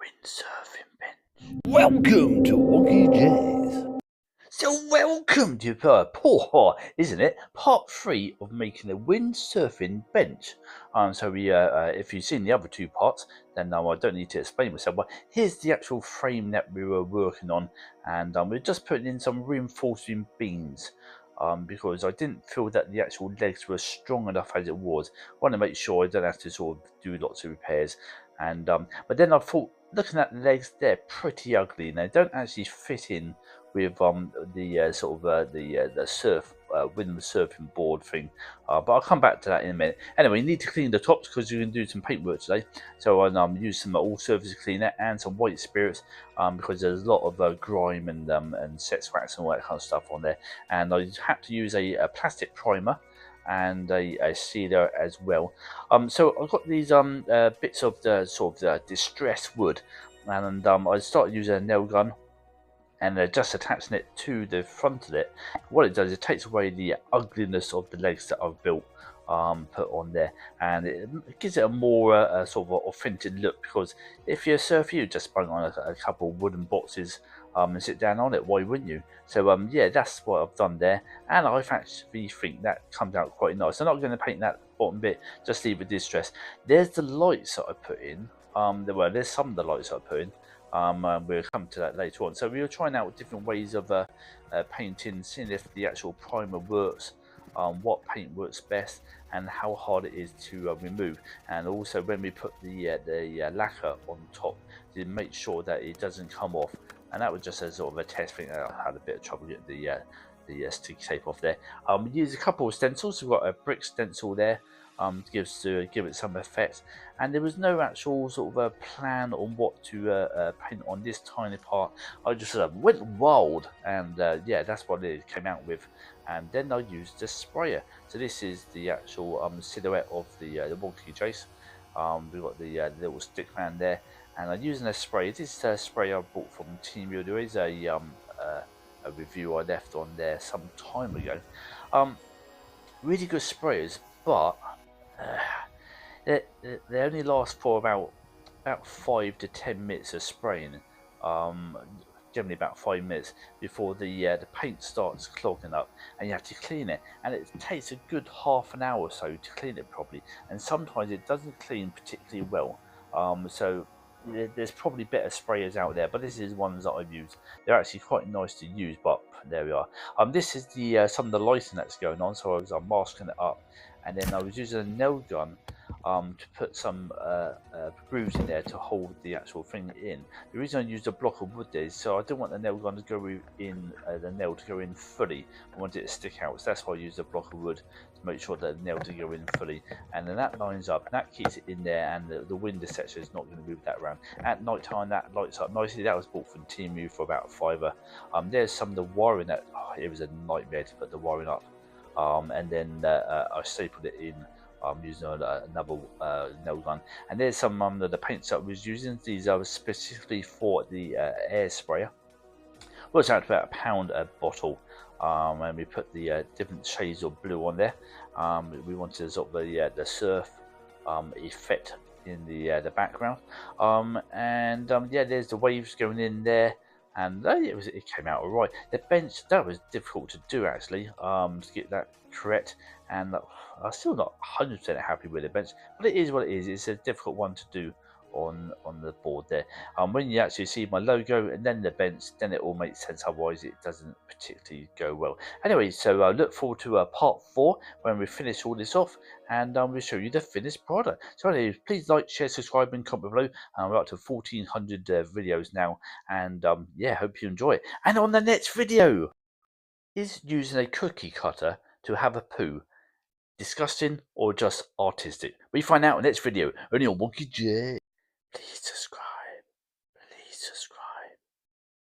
Windsurfing bench. Welcome to Wonkeyjase. So welcome to isn't it? Part 3 of making a windsurfing bench. If you've seen the other two parts, then I don't need to explain myself. But here's the actual frame that we were working on, and we're just putting in some reinforcing beams. Because I didn't feel that the actual legs were strong enough as it was. I want to make sure I don't have to sort of do lots of repairs. But then I thought, looking at the legs, they're pretty ugly and they don't actually fit in with the surf windsurfing board thing. But I'll come back to that in a minute. Anyway, you need to clean the tops because you're going to do some paintwork today. So I use some all-surface cleaner and some white spirits because there's a lot of grime and set wax and all that kind of stuff on there. And I had to use a plastic primer and a sealer as well. So I've got these bits of the sort of distressed wood, and I started using a nail gun and just attaching it to the front of it. What it does, it takes away the ugliness of the legs that I've built, put on there, and it gives it a more sort of authentic look. Because if you're a surfer, you just bung on a couple of wooden boxes and sit down on it. Why wouldn't you? So yeah, that's what I've done there, and I actually think that comes out quite nice. I'm not going to paint that bottom bit, just leave it distressed. There's the lights that I put in. There's some of the lights I put in. We'll come to that later on. So we were trying out different ways of painting, seeing if the actual primer works, what paint works best, and how hard it is to remove. And also when we put the lacquer on top, to make sure that it doesn't come off. And that was just a sort of a test thing. I had a bit of trouble getting the sticky tape off there. We used a couple of stencils. We've got a brick stencil there. To give it some effect, and there was no actual sort of a plan on what to paint on this tiny part. I just went wild, and yeah, that's what it came out with. And then I used the sprayer. So this is the actual silhouette of the Wonkeyjase. We've got the little stick man there, and I'm using a spray. This spray I bought from Team. There is a review I left on there some time ago. Really good sprayers, but they only last for about 5 to 10 minutes of spraying. Generally about 5 minutes before the paint starts clogging up, and you have to clean it. And it takes a good half an hour or so to clean it properly, and sometimes it doesn't clean particularly well. So there's probably better sprayers out there, but this is ones that I've used. They're actually quite nice to use, but there we are. This is the some of the lighting that's going on, so I was masking it up, and then I was using a nail gun to put some grooves in there to hold the actual thing in. The reason I used a block of wood there is so I don't want the nail gun to go in, the nail to go in fully. I want it to stick out, so that's why I used a block of wood to make sure that the nail to go in fully. And then that lines up, and that keeps it in there, and the wind etc. is not going to move that around. At night time, that lights up nicely. That was bought from Temu for about $5. There's some of the wiring that it was a nightmare to put the wiring up. And then I stapled it in using another nail gun. And there's some of the paints that I was using. These are specifically for the air sprayer. Works out to about £1 a bottle. And we put the different shades of blue on there. We wanted sort of the surf effect in the background. Yeah, there's the waves going in there. And it came out alright. The bench, that was difficult to do actually, to get that correct, and I'm still not 100% happy with the bench, but it is what it is. It's a difficult one to do on the board there. When you actually see my logo and then the bench, then it all makes sense. Otherwise it doesn't particularly go well. Anyway, so I look forward to part 4 when we finish all this off, and we'll show you the finished product. So anyway, please like, share, subscribe, and comment below. We're up to 1400 videos now, and yeah, hope you enjoy it. And on the next video, is using a cookie cutter to have a poo disgusting or just artistic? We find out in the next video only on Wonkeyjase. Please subscribe.